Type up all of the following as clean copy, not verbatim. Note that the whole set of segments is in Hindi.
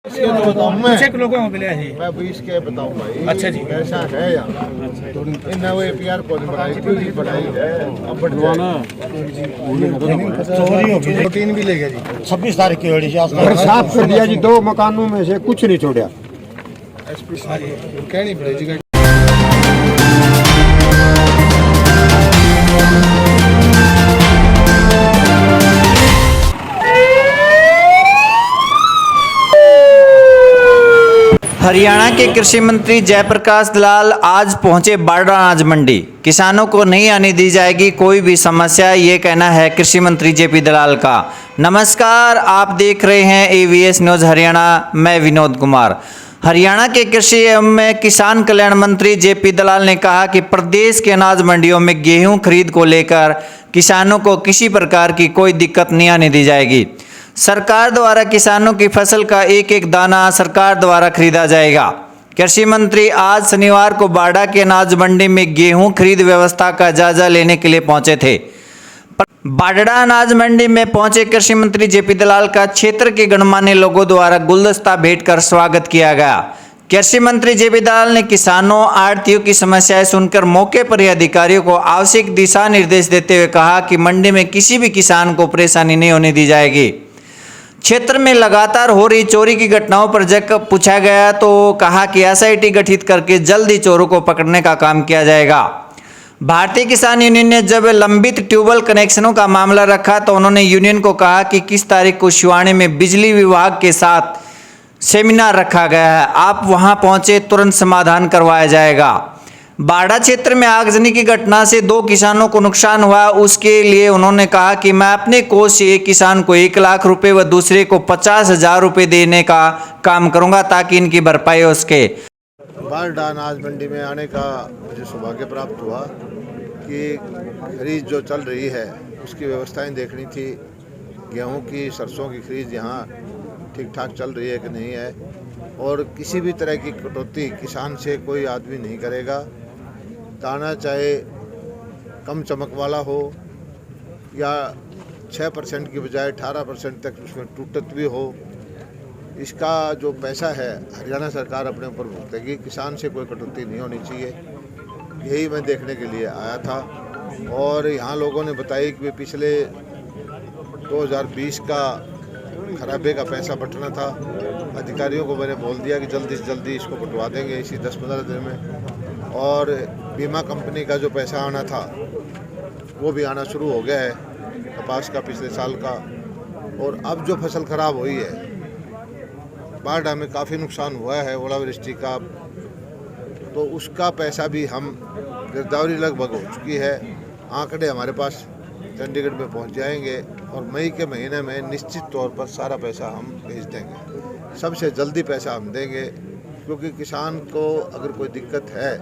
इसके तो बताऊं चेक लोगों को मिले जी। मैं 20 के बताऊं भाई। अच्छा जी। ऐसा है यहाँ इन वो APR को बनाई थी बनाई है अब बढ़ जाना चोरी हो गई। प्रोटीन भी ले गया जी 26 तारीख की होली घर साफ कर दिया जी, 2 मकानों में से कुछ नहीं छोड़ा। SP कहनी पड़ेगी। हरियाणा के कृषि मंत्री जयप्रकाश दलाल आज पहुंचे बारडा अनाज मंडी। किसानों को नहीं आने दी जाएगी कोई भी समस्या, ये कहना है कृषि मंत्री JP दलाल का। नमस्कार, आप देख रहे हैं AVS न्यूज़ हरियाणा, मैं विनोद कुमार। हरियाणा के कृषि एवं किसान कल्याण मंत्री JP दलाल ने कहा कि प्रदेश के अनाज मंडियों में गेहूं खरीद को लेकर किसानों को किसी प्रकार की कोई दिक्कत नहीं आने दी जाएगी। सरकार द्वारा किसानों की फसल का एक एक दाना सरकार द्वारा खरीदा जाएगा। कृषि मंत्री आज शनिवार को बारडा के अनाज मंडी में गेहूं खरीद व्यवस्था का जायजा लेने के लिए पहुंचे थे। बारडा अनाज मंडी में पहुंचे कृषि मंत्री JP दलाल का क्षेत्र के गणमान्य लोगों द्वारा गुलदस्ता भेंट कर स्वागत किया गया। कृषि मंत्री JP दलाल ने किसानों आढ़तियों की समस्याएं सुनकर मौके पर ही अधिकारियों को आवश्यक दिशा निर्देश देते हुए कहा कि मंडी में किसी भी किसान को परेशानी नहीं होने दी जाएगी। क्षेत्र में लगातार हो रही चोरी की घटनाओं पर जब पूछा गया तो कहा कि SIT गठित करके जल्द ही चोरों को पकड़ने का काम किया जाएगा। भारतीय किसान यूनियन ने जब लंबित ट्यूबवेल कनेक्शनों का मामला रखा तो उन्होंने यूनियन को कहा कि किस तारीख को शिवानी में बिजली विभाग के साथ सेमिनार रखा गया है, आप वहां पहुंचे, तुरंत समाधान करवाया जाएगा। बारडा क्षेत्र में आगजनी की घटना से 2 किसानों को नुकसान हुआ, उसके लिए उन्होंने कहा कि मैं अपने कोष से एक किसान को 1 लाख रुपए व दूसरे को 50,000 रुपए देने का काम करूंगा ताकि इनकी भरपाई हो सके। बारडा अनाज मंडी में आने का मुझे सौभाग्य प्राप्त हुआ कि खरीद जो चल रही है उसकी व्यवस्थाएं देखनी थी। गेहूं की, सरसों की खरीद यहाँ ठीक ठाक चल रही है कि नहीं है, और किसी भी तरह की कटौती किसान से कोई आदमी नहीं करेगा। दाना चाहे कम चमक वाला हो या 6% की बजाय 18% तक उसमें टूटत भी हो, इसका जो पैसा है हरियाणा सरकार अपने ऊपर भुगतेगी। किसान से कोई कटौती नहीं होनी चाहिए, यही मैं देखने के लिए आया था। और यहाँ लोगों ने बताया कि पिछले 2020 का खराबे का पैसा बटना था। अधिकारियों को मैंने बोल दिया कि जल्दी से जल्दी इसको बटवा देंगे इसी 10-15 दिन में। और बीमा कंपनी का जो पैसा आना था वो भी आना शुरू हो गया है, कपास का पिछले साल का। और अब जो फसल खराब हुई है, बारडा में काफ़ी नुकसान हुआ है ओलावृष्टि का, तो उसका पैसा भी हम गिरदावरी लगभग हो चुकी है। आंकड़े हमारे पास चंडीगढ़ में पहुंच जाएंगे और मई के महीने में निश्चित तौर पर सारा पैसा हम भेज देंगे। सबसे जल्दी पैसा हम देंगे, क्योंकि किसान को अगर कोई दिक्कत है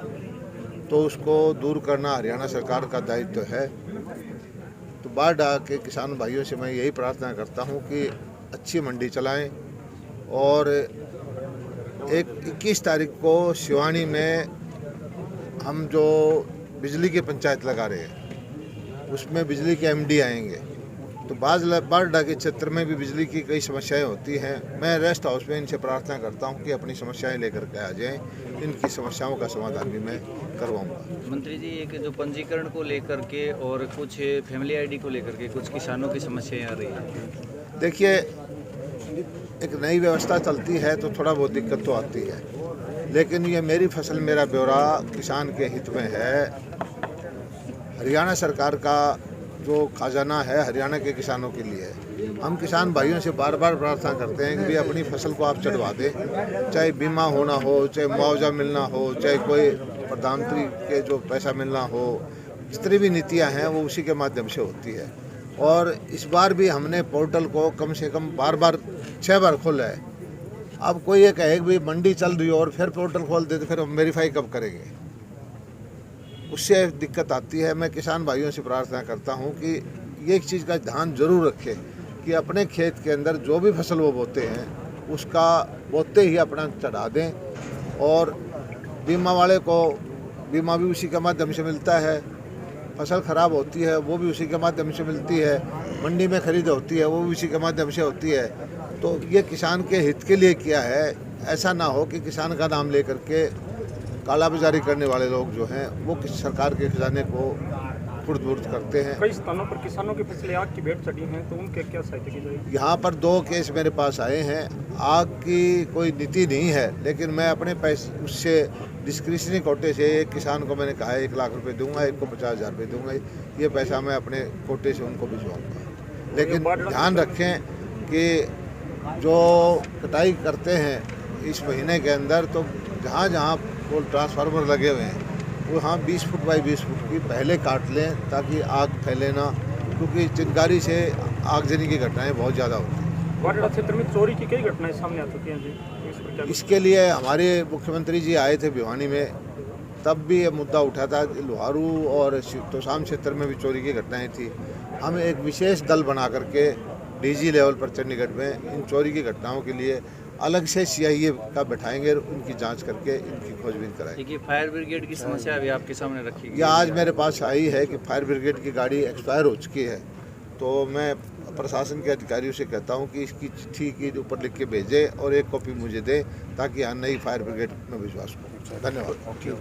तो उसको दूर करना हरियाणा सरकार का दायित्व है। तो बारडा के किसान भाइयों से मैं यही प्रार्थना करता हूं कि अच्छी मंडी चलाएं। और 21 तारीख को शिवानी में हम जो बिजली की पंचायत लगा रहे हैं उसमें बिजली के MD आएंगे। तो बारडा के क्षेत्र में भी बिजली की कई समस्याएं होती हैं। मैं रेस्ट हाउस में इनसे प्रार्थना करता हूं कि अपनी समस्याएं लेकर के आ जाएं, इनकी समस्याओं का समाधान भी मैं करवाऊंगा। मंत्री जी, एक जो पंजीकरण को लेकर के और कुछ फैमिली ID को लेकर के कुछ किसानों की समस्याएं आ रही हैं। देखिए, एक नई व्यवस्था चलती है तो थोड़ा बहुत दिक्कत तो आती है, लेकिन ये मेरी फसल मेरा ब्यौरा किसान के हित में है। हरियाणा सरकार का जो खजाना है हरियाणा के किसानों के लिए है। हम किसान भाइयों से बार बार प्रार्थना करते हैं कि भाई अपनी फसल को आप चढ़वा दें, चाहे बीमा होना हो, चाहे मुआवजा मिलना हो, चाहे कोई प्रधानमंत्री के जो पैसा मिलना हो, जितनी भी नीतियां हैं वो उसी के माध्यम से होती है। और इस बार भी हमने पोर्टल को कम से कम 6 बार खोला है। अब कोई ये कहे कि भाई मंडी चल रही हो और फिर पोर्टल खोल दे तो फिर हम वेरीफाई कब करेंगे, उससे दिक्कत आती है। मैं किसान भाइयों से प्रार्थना करता हूं कि ये एक चीज़ का ध्यान जरूर रखें कि अपने खेत के अंदर जो भी फसल वो बोते हैं उसका बोते ही अपना चढ़ा दें। और बीमा वाले को बीमा भी उसी के माध्यम से मिलता है, फसल ख़राब होती है वो भी उसी के माध्यम से मिलती है, मंडी में खरीद होती है वो भी उसी के माध्यम से होती है। तो ये किसान के हित के लिए किया है। ऐसा ना हो कि किसान का नाम लेकर के कालाबाजारी करने वाले लोग जो हैं वो सरकार के खजाने को खुर्द-बुर्द करते हैं। कई स्थानों पर किसानों की फसलें आग की भेंट चढ़ी हैं, तो उनके क्या सहायता की जाएगी? यहाँ पर 2 केस मेरे पास आए हैं। आग की कोई नीति नहीं है, लेकिन मैं अपने पैसे उससे डिस्क्रिशनरी कोटे से एक किसान को मैंने कहा है 1 लाख रुपए दूंगा, एक को 50,000 रुपये दूंगा। ये पैसा मैं अपने कोटे से उनको भिजवाऊंगा। लेकिन ध्यान रखें कि जो कटाई करते हैं इस महीने के अंदर, तो जहाँ जहाँ पोल ट्रांसफार्मर लगे हुए हैं वहाँ 20 फुट बाई 20 फुट की पहले काट लें ताकि आग फैले ना, क्योंकि चिंगारी से आगजनी की घटनाएं बहुत ज़्यादा होती हैं। बाडड़ा क्षेत्र में चोरी की कई घटनाएं सामने आ चुकी हैं जी, इस पर क्या? इसके लिए हमारे मुख्यमंत्री जी आए थे भिवानी में, तब भी ये मुद्दा उठा था। लोहारू और तोशाम क्षेत्र में भी चोरी की घटनाएं थी। हम एक विशेष दल बना करके डीजी लेवल पर चंडीगढ़ में इन चोरी की घटनाओं के लिए अलग से सीआईए का बैठाएंगे, उनकी जांच करके इनकी खोजबीन कराएंगे। देखिए, फायर ब्रिगेड की समस्या अभी आपके सामने रखी गई यह आज मेरे पास आई है कि फायर ब्रिगेड की गाड़ी एक्सपायर हो चुकी है, तो मैं प्रशासन के अधिकारियों से कहता हूं कि इसकी चिट्ठी की ऊपर लिख के भेजें और एक कॉपी मुझे दें ताकि यहाँ नई फायर ब्रिगेड में विश्वास करूँ। धन्यवाद।